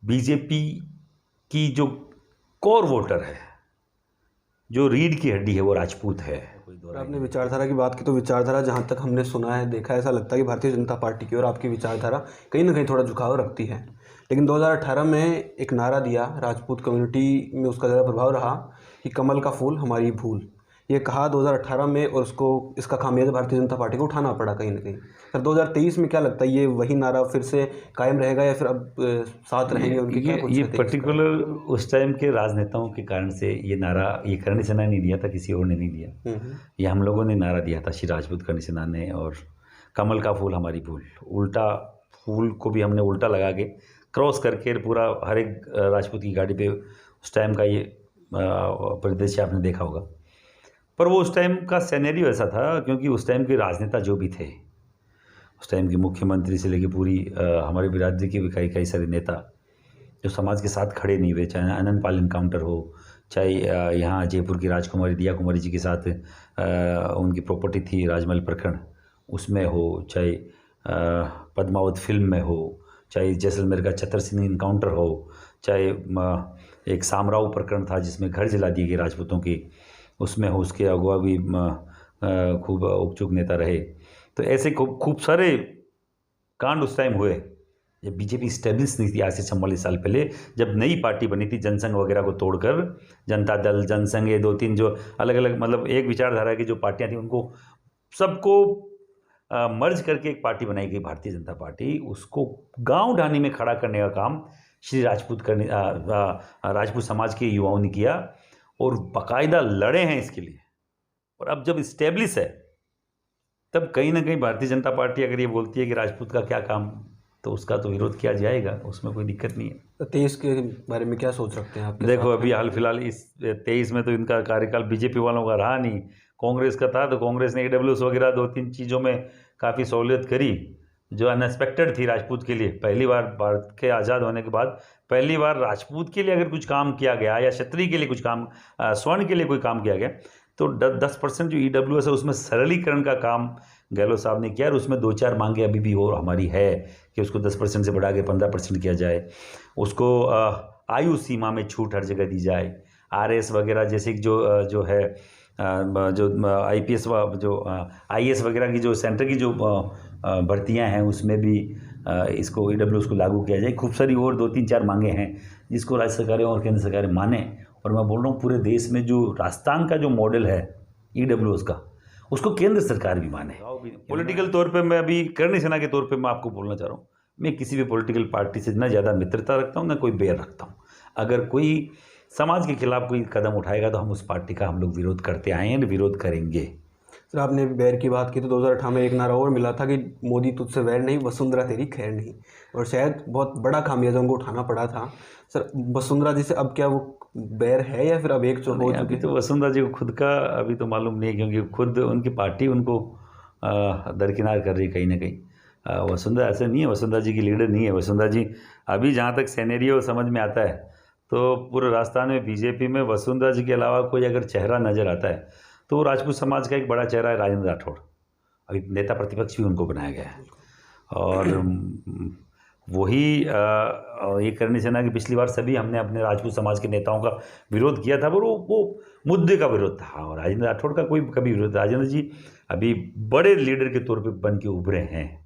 BJP की जो core voter है, जो रीढ़ की हड्डी है, वो राजपूत है। आपने विचारधारा की बात की तो विचारधारा जहाँ तक हमने सुना है, देखा है, ऐसा लगता है कि भारतीय जनता पार्टी की और आपकी विचारधारा कहीं ना कहीं थोड़ा झुकाव रखती है। लेकिन 2018 में एक नारा दिया, राजपूत कम्युनिटी में उसका ज़्यादा प्रभाव रहा कि कमल का फूल हमारी भूल। ये कहा 2018 में और उसको इसका खामियाजा भारतीय जनता पार्टी को उठाना पड़ा कहीं ना कहीं। सर 2023 में क्या लगता है, ये वही नारा फिर से कायम रहेगा या फिर अब साथ रहेंगे उनके? क्या कुछ ये है पर्टिकुलर उस टाइम के राजनेताओं के कारण से ये नारा, ये करणी सेना ने नहीं दिया था, किसी और ने नहीं दिया। ये हम लोगों ने नारा दिया था, श्री राजपूत करणी सेना ने। और कमल का फूल हमारी भूल, उल्टा फूल को भी हमने उल्टा लगा के क्रॉस करके पूरा हर एक राजपूत की गाड़ी पे उस टाइम का ये परिदृश्य आपने देखा होगा। पर वो उस टाइम का सिनेरियो ऐसा था, क्योंकि उस टाइम के राजनेता जो भी थे, उस टाइम के मुख्यमंत्री से लेके पूरी हमारे बिरादरी के भी कई सारे नेता जो समाज के साथ खड़े नहीं हुए, चाहे आनंद पाल इनकाउंटर हो, चाहे यहाँ जयपुर की राजकुमारी दिया कुमारी जी के साथ उनकी प्रॉपर्टी थी राजमहल प्रकरण, उसमें हो, चाहे पद्मावत फिल्म में हो, चाहे जैसलमेर का छतर सिंह इनकाउंटर हो, चाहे एक सामराव प्रकरण था जिसमें घर जला दिए गए राजपूतों के, उसमें हो, उसके अगुआ भी खूब उपचुक नेता रहे। तो ऐसे खूब सारे कांड उस टाइम हुए जब बीजेपी स्टेब्लिश नहीं थी, आज से 44 साल पहले, जब नई पार्टी बनी थी जनसंघ वगैरह को तोड़कर। जनता दल, जनसंघ, ये 2-3 जो अलग अलग मतलब एक विचारधारा की जो पार्टियां थी, उनको सबको मर्ज करके एक पार्टी बनाई गई भारतीय जनता पार्टी। उसको गांव ढाणी में खड़ा करने का काम श्री राजपूत समाज के युवाओं ने किया और बाकायदा लड़े हैं इसके लिए। और अब जब स्टेब्लिश है, तब कहीं ना कहीं भारतीय जनता पार्टी अगर ये बोलती है कि राजपूत का क्या काम, तो उसका तो विरोध किया जाएगा, उसमें कोई दिक्कत नहीं है। तो 23 के बारे में क्या सोच रखते हैं आप? देखो अभी हाल फिलहाल इस 23 में तो इनका कार्यकाल बीजेपी वालों का रहा नहीं, कांग्रेस का था। तो कांग्रेस ने AWS वगैरह 2-3 चीज़ों में काफ़ी सहूलियत करी जो अनएक्सपेक्टेड थी राजपूत के लिए। पहली बार भारत के आज़ाद होने के बाद पहली बार राजपूत के लिए अगर कुछ काम किया गया, या क्षत्रिय के लिए कुछ काम, स्वर्ण के लिए कोई काम किया गया, तो 10% जो EWS है उसमें सरलीकरण का काम गहलोत साहब ने किया। और उसमें 2-4 मांगे अभी भी और हमारी है कि उसको 10% से बढ़ा के 15% किया जाए, उसको आयु सीमा में छूट हर जगह दी जाए, RS वगैरह जैसे जो है जो IPS जो IAS वगैरह की जो सेंटर की जो भर्तियां हैं, उसमें भी इसको EWS को लागू किया जाए। खूब सारी और 2-3-4 मांगे हैं जिसको राज्य सरकारें और केंद्र सरकारें माने। और मैं बोल रहा हूँ पूरे देश में जो राजस्थान का जो मॉडल है EWS का, उसको केंद्र सरकार भी माने। पॉलिटिकल तौर पे मैं अभी करणी सेना के तौर पे मैं आपको बोलना चाह रहा हूँ, मैं किसी भी पॉलिटिकल पार्टी से ना ज़्यादा मित्रता रखता हूँ, ना कोई बैर रखता हूँ। अगर कोई समाज के खिलाफ कोई कदम उठाएगा तो हम उस पार्टी का हम लोग विरोध करते आए हैं, विरोध करेंगे। सर आपने बैर की बात की तो 2018 में एक नारा और मिला था कि मोदी तुझसे वैर नहीं, वसुंधरा तेरी खैर नहीं, और शायद बहुत बड़ा खामियाजा उनको उठाना पड़ा था। सर वसुंधरा जी से अब क्या वो बैर है या फिर अब एक जो हो चुकी? अभी तो वसुंधरा जी को खुद का अभी तो मालूम नहीं है, क्योंकि खुद उनकी पार्टी उनको दरकिनार कर रही कहीं ना कहीं। वसुंधरा ऐसे नहीं है, वसुंधरा जी की लीडर नहीं है। वसुंधरा जी अभी जहाँ तक सिनेरियो समझ में आता है, तो पूरे राजस्थान में बीजेपी में वसुंधरा जी के अलावा कोई अगर चेहरा नज़र आता है तो वो राजपूत समाज का एक बड़ा चेहरा है राजेंद्र राठौड़। अभी नेता प्रतिपक्ष भी उनको बनाया गया है। और वही ये करणी सेना की पिछली बार सभी हमने अपने राजपूत समाज के नेताओं का विरोध किया था, पर वो मुद्दे का विरोध था। और राजेंद्र राठौड़ का कोई कभी विरोध, राजेंद्र जी अभी बड़े लीडर के तौर पे बन के उभरे हैं।